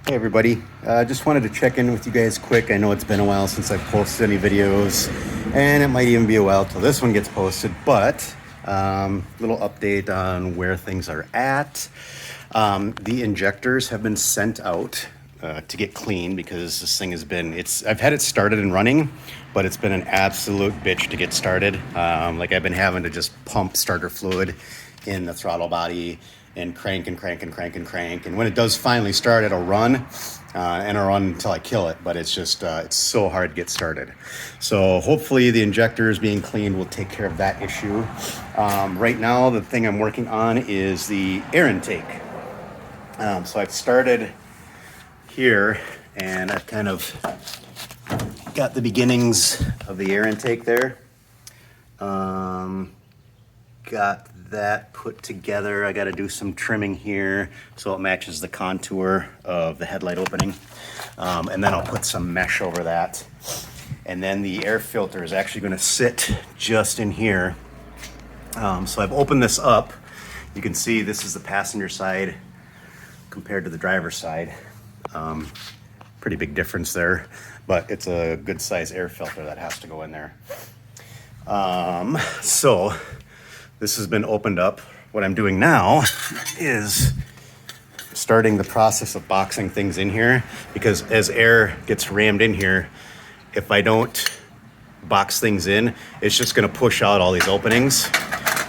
Hey everybody, just wanted to check in with you guys quick. I know it's been a while since I've posted any videos, and it might even be a while till this one gets posted, but little update on where things are at. The injectors have been sent out to get clean because this thing has been, I've had it started and running, but it's been an absolute bitch to get started. Like I've been having to just pump starter fluid in the throttle body and crank and crank and crank and crank. And when it does finally start, it'll run and it'll run until I kill it. But it's just, it's so hard to get started. So hopefully the injectors being cleaned will take care of that issue. Right now, the thing I'm working on is the air intake. So I've started here and I've kind of got the beginnings of the air intake there. Got that put together. I got to do some trimming here so it matches the contour of the headlight opening, and then I'll put some mesh over that, and then the air filter is actually going to sit just in here. So I've opened this up. You can see this is the passenger side compared to the driver's side. Pretty big difference there, but it's a good size air filter that has to go in there. So this has been opened up. What I'm doing now is starting the process of boxing things in here, because as air gets rammed in here, if I don't box things in, it's just going to push out all these openings.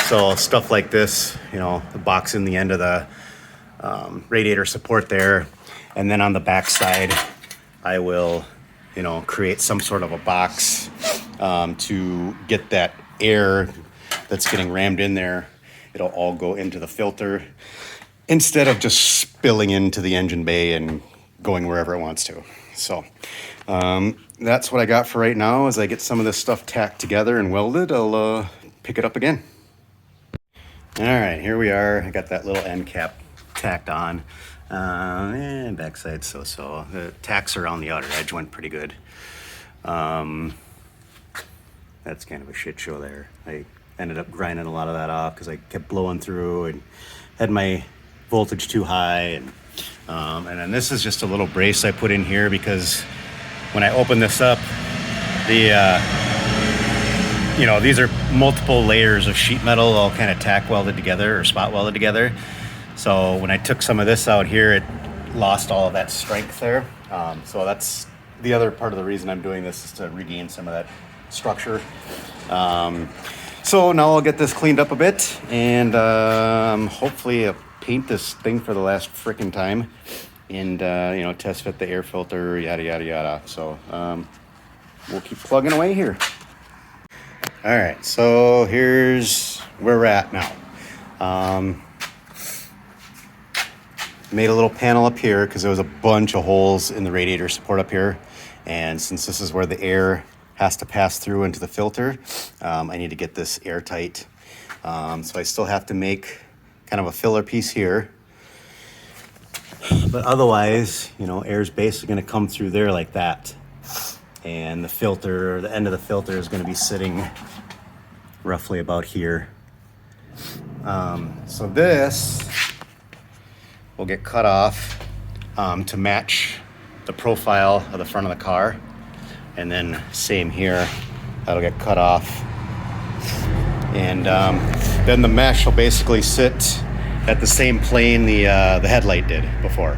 So stuff like this, you know, the box in the end of the radiator support there, and then on the back side, I will, you know, create some sort of a box to get that air that's getting rammed in there. It'll all go into the filter instead of just spilling into the engine bay and going wherever it wants to. So that's what I got for right now. As I get some of this stuff tacked together and welded, I'll pick it up again. All right, here we are. I got that little end cap tacked on. And backside so. The tacks around the outer edge went pretty good. That's kind of a shit show there. I ended up grinding a lot of that off because I kept blowing through and had my voltage too high. And then this is just a little brace I put in here because when I open this up, you know, these are multiple layers of sheet metal all kind of tack welded together or spot welded together. So when I took some of this out here, it lost all of that strength there. So that's the other part of the reason I'm doing this, is to regain some of that structure. So now I'll get this cleaned up a bit, and hopefully I'll paint this thing for the last frickin' time, and you know, test fit the air filter, yada yada yada. So we'll keep plugging away here. All right, so here's where we're at now. Made a little panel up here because there was a bunch of holes in the radiator support up here, and since this is where the air has to pass through into the filter, I need to get this airtight. So I still have to make kind of a filler piece here, but otherwise, you know, air's basically going to come through there like that, and the filter, or the end of the filter, is going to be sitting roughly about here. So this will get cut off to match the profile of the front of the car. And then same here, that'll get cut off. And then the mesh will basically sit at the same plane the headlight did before.